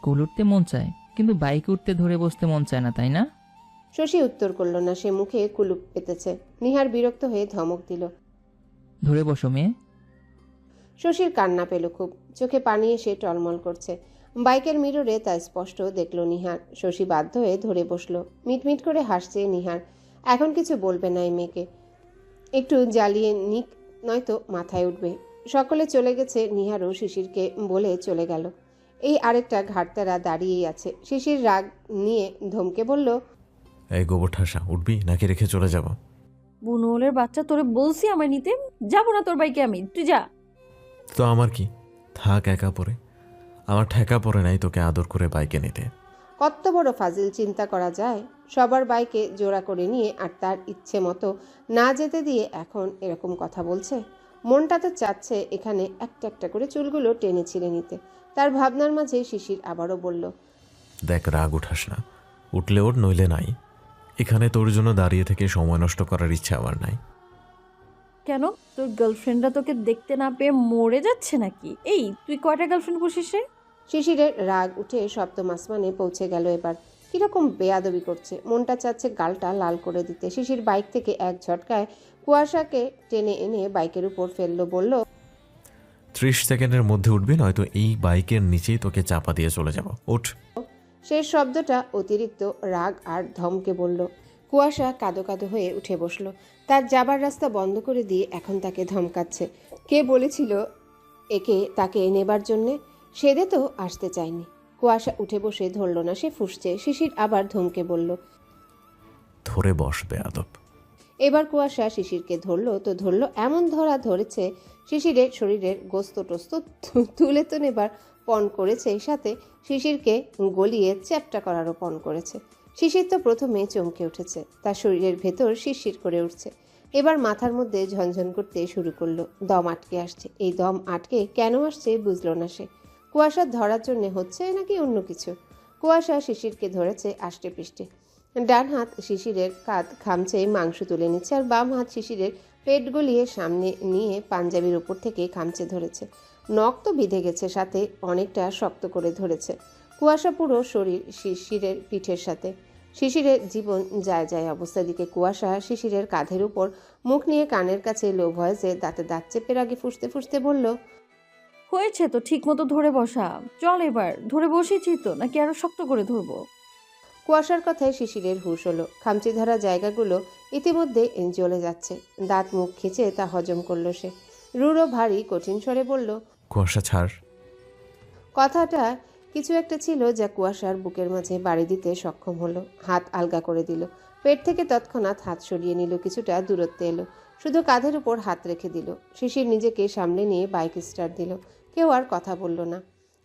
কুল উঠতে মন চায়, কিন্তু বাইক উঠতে ধরে বসতে মন চায় না, তাই না? শশী উত্তর করল না। সে মুখে কুলুপ পেতেছে। নিহার বিরক্ত হয়ে ধমক দিল, ধরে বসো মেয়ে। শশীর কান্না পেল খুব। চোখে পানি এসে টলমল করছে। বাইকের মিররে তা স্পষ্ট দেখল নিহার। শশী বাধ্য হয়ে ধরে বসলো। মিটমিট করে হাসছে নিহার। এখন কিছু বলবে না এই মেয়েকে, একটু জ্বালিয়ে নিক, নয়তো মাথায় উঠবে। সকলে চলে গেছে, নিহারও শিশিরকে বলে চলে গেল। এই আরেকটা ঘাটতারা দাঁড়িয়েই আছে। শিশির রাগ নিয়ে ধমকে বলল, এই গোবর ঠাসা, উঠবি নাকি রেখে চলে যাব? বুনোলের বাচ্চা, তোরে বলছি আমায় নিতে। যাবো না তোর বাইকে আমি, তুই যা। তো আমার কি, থাক একা পরে। আমার ঠেকা পড়ে নাই তোকে আদর করে বাইকে নিতে। কত বড় ফাজিল চিন্তা করা যায়। সবার বাইকে জোড়া করে নিয়ে আর তার ইচ্ছে মতো না যেতে দিয়ে এখন এরকম কথা বলছে। মনটা তো চাচ্ছে এখানে একটা একটা করে চুলগুলো টেনে ছিঁড়ে নিতে। তার ভাবনার মাঝে শিশির আবারও বলল, দেখ, রাগ উঠাস না। উঠলে ওর, নইলে নাই। এখানে তোর জন্য দাঁড়িয়ে থেকে সময় নষ্ট করার ইচ্ছা আমার নাই। কেন, তোর গার্লফ্রেন্ডরা তোকে দেখতে না পেয়ে মরে যাচ্ছে নাকি? এই তুই কয়টা গার্লফ্রেন্ড পুষিস রে? শিশিরের রাগ উঠে সপ্তম আসমানে পৌঁছে গেল। এবার কিরকম বেয়াদবি করছে। মনটা চাচ্ছে গালটা লাল করে দিতে। শিশির বাইক থেকে এক ঝটকায় কুয়াশাকে টেনে এনে বাইকের উপর ফেললো। বলল, 30 সেকেন্ডের মধ্যে উঠবি, নয়তো এই বাইকের নিচেই তোকে চাপা দিয়ে চলে যাব। উঠ। শেষ শব্দটা অতিরিক্ত রাগ আর ধমকে বলল। কুয়াশা কাঁদো কাঁদো হয়ে উঠে বসলো। তার যাবার রাস্তা বন্ধ করে দিয়ে এখন তাকে ধমকাচ্ছে। কে বলেছিল একে তাকে নেবার জন্যে? সেদে তো আসতে চায়নি। কুয়াশা উঠে বসে ধরল না, সে ফুঁসছে। শিশির আবার ধমকে বলল। ধরে বস বেয়াদব। এবার কুয়াশা শিশিরকে ধরলো তো ধরলো, এমন ধরা ধরেছে শিশিরের শরীরের গোস্ত টোস্ত তুলে তো নেবার পণ করেছে, সাথে শিশিরকে গলিয়ে চ্যাপ্টা করারও পণ করেছে। শিশির তো প্রথমে চমকে উঠেছে, তার শরীরের ভেতর শিরশির করে উঠছে। এবার মাথার মধ্যে ঝনঝন করতে শুরু করলো। দম আটকে আসছে। এই দম আটকে কেন আসছে বুঝলো না সে। কুয়াশার ধরার জন্য হচ্ছে নাকি অন্য কিছু। কুয়াশা শিশিরকে ধরেছে আষ্টে পৃষ্ঠে। ডান হাত শিশিরের কাঁধ খামচে মাংস তুলে নিচ্ছে, আর বাম হাত শিশিরের পেট গলিয়ে সামনে নিয়ে পাঞ্জাবির উপর থেকে খামচে ধরেছে। নখ তো বিঁধে গেছে, সাথে অনেকটা শক্ত করে ধরেছে। কুয়াশা পুরো শরীর শিশিরের পিঠের সাথে। শিশিরের জীবন যায় যায় অবস্থা দিকে কুয়াশা শিশিরের কাঁধের উপর মুখ নিয়ে কানের কাছে লো ভয়েসে দাঁতে দাঁত চেপের আগে ফুঁসতে ফুঁসতে বলল, হয়েছে তো, ঠিক মতো ধরে বসা। চল এবার, ধরে বসেছি তো, নাকি আরো শক্ত করে ধরবো? কুয়াশার কথায় শিশিরের হুঁশ হলো। খামচি ধরা জায়গাগুলো ইতিমধ্যে জ্বলে যাচ্ছে। দাঁত মুখ খিচে তা হজম করলো সে। রূঢ় ভারী কঠিন স্বরে বলল, কুয়াশা ছাড়। কথাটা কিছু একটা ছিল যা কুয়াশার বুকের মাঝে বাড়ি দিতে সক্ষম হলো। হাত আলগা করে দিল। পেট থেকে তৎক্ষণাৎ হাত সরিয়ে নিল। কিছুটা দূরত্বে এলো। শুধু কাঁধের উপর হাত রেখে দিল। শিশির নিজেকে সামলে নিয়ে বাইক স্টার্ট দিল। কেউ আর কথা বলল না।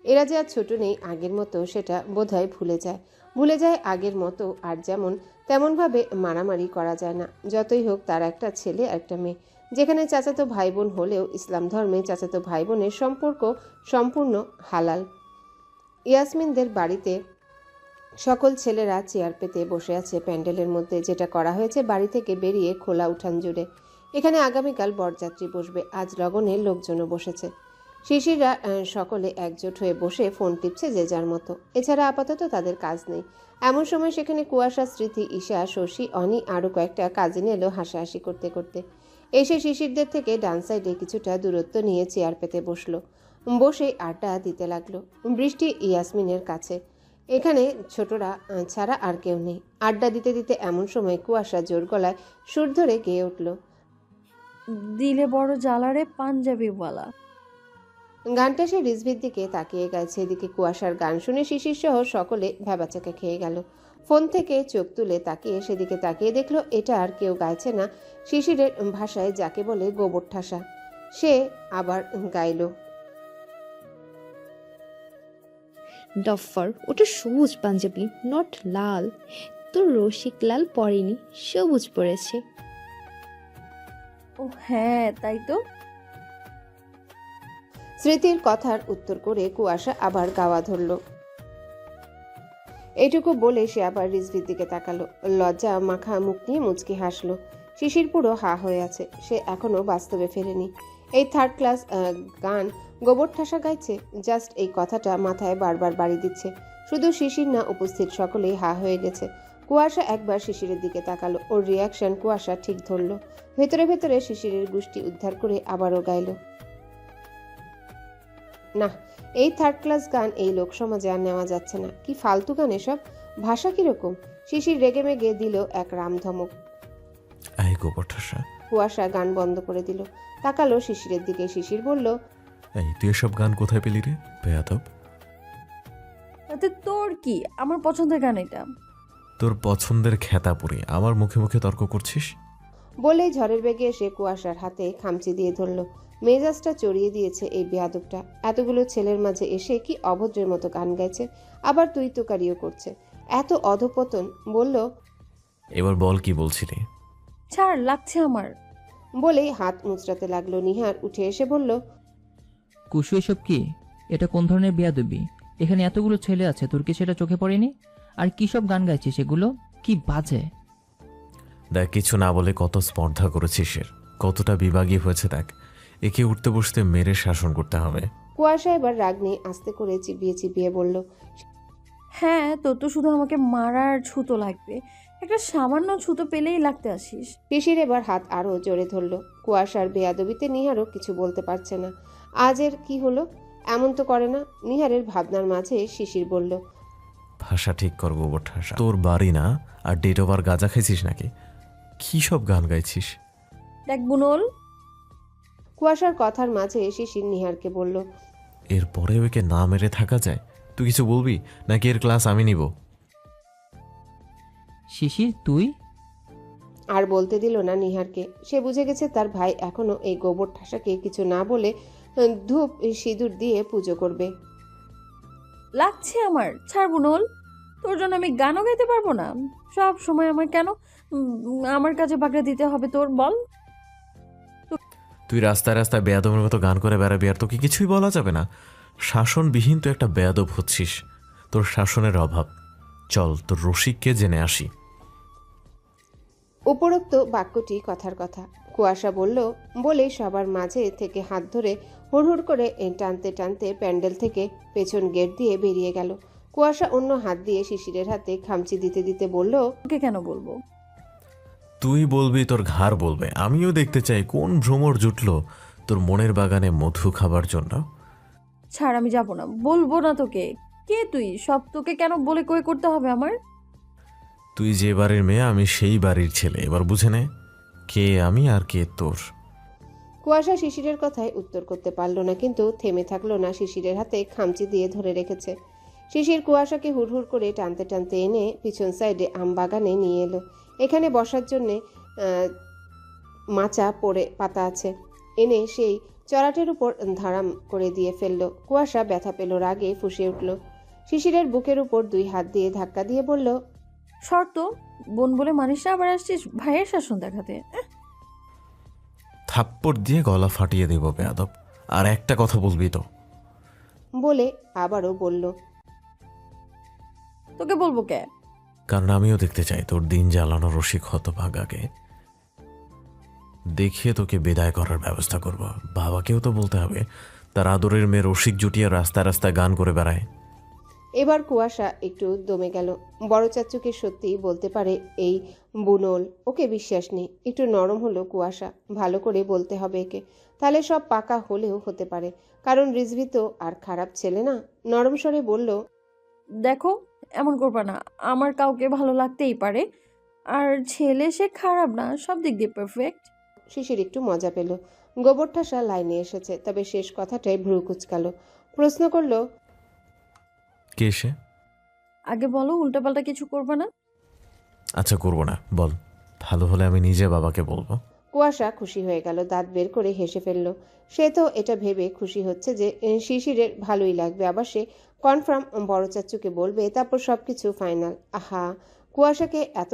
এরা যে আর ছোট নেই আগের মতো, সেটা বোধহয় ভুলে যায়। ভুলে যায় আগের মতো আর যেমন তেমনভাবে মারামারি করা যায় না। যতই হোক তার একটা ছেলে একটা মেয়ে। যেখানে চাচাতো ভাই বোন হলেও ইসলাম ধর্মে চাচাতো ভাই বোনের সম্পর্ক সম্পূর্ণ হালাল। ইয়াসমিনদের বাড়িতে সকল ছেলেরা চেয়ার পেতে বসে আছে প্যান্ডেলের মধ্যে, যেটা করা হয়েছে বাড়ি থেকে বেরিয়ে খোলা উঠান জুড়ে। এখানে আগামীকাল বরযাত্রী বসবে। আজ লগনের লোকজনও বসেছে। শিশিররা সকলে একজোট হয়ে বসে ফোন টিপছে যে যার মতো। এছাড়া আপাতত তাদের কাজ নেই। এমন সময় সেখানে কুয়াশা, স্মৃতি, ঈশা, শশী, অনি আরও কয়েকটা কাজিন এলো হাসাহাসি করতে করতে। এসে শিশিরদের থেকে ডান সাইডে কিছুটা দূরত্ব নিয়ে চেয়ার পেতে বসলো। বসে আড্ডা দিতে লাগলো। বৃষ্টি ইয়াসমিনের কাছে। এখানে ছোটরা ছাড়া আর কেউ নেই। আড্ডা দিতে দিতে এমন সময় কুয়াশা জোর গলায় সুর ধরে গেয়ে উঠল, দিলে বড় জ্বালারে পাঞ্জাবিওয়ালা। গানটা সে রিজভির দিকে তাকিয়ে গাইছে। এদিকে কুয়াশার গান শুনে শিশির সহ সকলে ভ্যাবাচাকা খেয়ে গেল। ফোন থেকে চোখ তুলে তাকিয়ে সেদিকে তাকিয়ে দেখলো এটা আর কেউ গাইছে না, শিশিরের ভাষায় যাকে বলে গোবর ঠাসা। সে আবার গাইল, ডফার, ওটা সবুজ পাঞ্জাবি, নট লাল। তোর রসিক লাল পরেনি, সবুজ পরেছে। ও হ্যাঁ, তাই তো। স্মৃতির কথার উত্তর করে কুয়াশা আবার গাওয়া ধরল। এইটুকু বলে সে আবার রিজভির দিকে তাকালো। লজ্জা মাখা মুখ নিয়ে মুচকি হাসলো। শিশির পুরো হা হয়ে আছে। সে এখনো বাস্তবে ফেরেনি। এই থার্ড ক্লাস গান গোবর ঠাসা গাইছে, জাস্ট এই কথাটা মাথায় বারবার বাড়ি দিচ্ছে। শুধু শিশির না, উপস্থিত সকলেই হা হয়ে গেছে। কুয়াশা একবার শিশিরের দিকে তাকালো, ওর রিয়াকশন কুয়াশা ঠিক ধরল। ভেতরে ভেতরে শিশিরের গুষ্টি উদ্ধার করে আবারও গাইল। না, এই থার্ড ক্লাস গান এই লোকসমাজে আর নেওয়া যাচ্ছে না। কি ফালতু গান এসব, ভাষা কিরকম। শিশির রেগে মেগে দিল এক রামধমক। এই গোবর ঠাসা। কুয়াশা গান বন্ধ করে দিল, তাকালো শিশিরের দিকে। শিশির বলল, এই তুই এসব গান কোথায় পেলি রে বেয়াদব? তাতে তোর কি? আমার পছন্দের গান এটা। তোর পছন্দের খেতাপুরি আমার মুখে মুখে তর্ক করছিস? বলেই ঝড়ের বেগে এসে কুয়াশার হাতে খামচি দিয়ে ধরল। মেজাজটা চড়িয়ে দিয়েছে এই বেয়াদবটা। এতগুলো ছেলের মাঝে এসে কি অভদ্রের মতো গান গাইছে, আবার তুই তোকারিও করছে। এত অধপতন। বলল, এবার বল কি বলছিলি? ছাড়, লাগছে আমার। বলেই হাত মুচড়াতে লাগলো। নিহার উঠে এসে বলল, কুশু এসব কি? এটা কোন ধরনের বেয়াদবি? এখানে এতগুলো ছেলে আছে, তোর কি সেটা চোখে পড়েনি? আর কি সব গান গাইছিস এগুলো? কি বাজে। দেখ, কিছু না বলে কত স্পর্ধা করেছিস, এর কতটা বিভাগী হয়েছে দেখ। একে উঠতে বসতে মেরে শাসন করতে হবে। কুয়াশা এবার রাগ নিয়ে আস্তে করে চিবিয়ে চিবিয়ে বলল, হ্যাঁ, তোর তো শুধু আমাকে মারার ছুতো লাগবে। একটা সামান্য ছুতো পেলেই লাগতে আসিস। শিশির এবার হাত আরো জোরে ধরল। কুয়াশার বেয়াদবিতে নিহারও কিছু বলতে পারছে না। আজের কি হলো, এমন তো করে না। নিহারের ভাবনার মাঝে শিশির বলল, ভাষা ঠিক কর গোবর ঠাসা। তোর বাড়ি না আর ডেট ওভার গাঁজা খাইছিস নাকি? কি সব গান গাইছিস? দেখ বুনল। কুয়াশার কথার মাঝে শিশির নিহারকে বলল, এরপরে ওকে না মেরে থাকা যায়? তুই কিছু বলবি নাকি এর ক্লাস আমি নিব? শিশির তুই? আর বলতে দিল না নিহারকে। সে বুঝে গেছে তার ভাই এখনো এই গোবর ঠাসাকে কিছু না বলে ধূপ সিঁদুর দিয়ে পুজো করবে। লাগছে আমার, ছাড় বুনল। তোর জন্য আমি গানও গাইতে পারবো না? সব সময় আমার কেন আমার কাছে বাগড়া দিতে হবে তোর, বল? তুই রাস্তায় রাস্তায় বেয়াদবের মতো গান করে বেড়াবি আর তোকে কিছুই বলা যাবে না? শাসনবিহীন তো একটা বেয়াদব হচ্ছিস। তোর শাসনের অভাব। চল তোর রসিককে জেনে আসি। উপরোক্ত বাক্যটি কথার কথা। কুয়াশা বলল বলেই সবার মাঝে থেকে হাত ধরে হুড়হুড় করে টানতে টানতে প্যান্ডেল থেকে পেছন গেট দিয়ে বেরিয়ে গেল। কুয়াশা অন্য হাত দিয়ে শিশিরের হাতে খামচি দিতে দিতে বলল, ওকে কেন বলবো? তুই বলবি, তোর ঘাড় বলবে। আমিও দেখতে চাই কোন ভ্রমর জুটলো তোর মনের বাগানে মধু খাবার জন্য। ছাড়, আমি যাবো না, বলবো না তোকে। কে তুই? সব তোকে কেন বলে কয়ে করতে হবে আমার? তুই যে বাড়ির মেয়ে আমি সেই বাড়ির ছেলে, এবার বুঝে নে কে আমি আর কে তোর। কুয়াশা শিশিরের কথায় উত্তর করতে পারল না, কিন্তু থেমে থাকলো না। শিশিরের হাতে খামচি দিয়ে ধরে রেখেছে। শিশির কুয়াশাকে হুড়হুড় করে টানতে টানতে এনে পিছন সাইডে আম বাগানে নিয়ে এলো। এখানে বসার জন্যে মাচা পড়ে পাতা আছে। এনে সেই চড়াটের উপর ধারাম করে দিয়ে ফেললো। কুয়াশা ব্যথা পেল, রাগে ফুঁসে উঠল। শিশিরের বুকের উপর দুই হাত দিয়ে ধাক্কা দিয়ে বলল, শর্ত, বোন বলে মানিস না, আবার আসছিস ভাইয়ের শাসন দেখাতে। থাপ্পড় দিয়ে গলা ফাটিয়ে দেব বেয়াদব। আর একটা কথা বলবি তো? বলে আবারও বলল, তোকে বলবো কে? কারণ আমিও দেখতে চাই তোর দিন জ্বালানো রসিক হতভাগাকে। দেখিয়ে তোকে বিদায় করার ব্যবস্থা করব। বাবাকেও তো বলতে হবে তার আদরের মেয়ে রসিক জুটিয়ে রাস্তায় রাস্তায় গান করে বেড়ায়। এবার কুয়াশা একটু দমে গেল। বড় চাচুকে সত্যি বলতে পারে এই বুনল, ওকে বিশ্বাস নেই। একটু নরম হলো কুয়াশা। ভালো করে বলতে হবে একে, তাহলে সব পাকা হলেও হতে পারে। কারণ রিজভি তো আর খারাপ ছেলে না। নরম স্বরে বলল, দেখো, এমন করবা না। আমার কাউকে ভালো লাগতেই পারে, আর ছেলে সে খারাপ না, সব দিক দিয়ে পারফেক্ট। শিশির একটু মজা পেল। গোবর ঠাসা লাইনে এসেছে, তবে শেষ কথাটাই ভ্রু কুচকালো। প্রশ্ন করলো, কে সে? আগে বলো, উল্টাপাল্টা কিছু করবা না। আচ্ছা করবো না, বল। ভালো হলে আমি নিজে বাবাকে বলবো। কুয়াশা খুশি হয়ে গেল, দাঁত বের করে হেসে ফেলল। সে তো এটা ভেবে খুশি হচ্ছে যে শিশিরের ভালোই লাগবে। আবার সে কনফার্ম বড় চাচুকে বলবে, তারপর সবকিছু ফাইনাল। আহা, কুয়াশাকে এত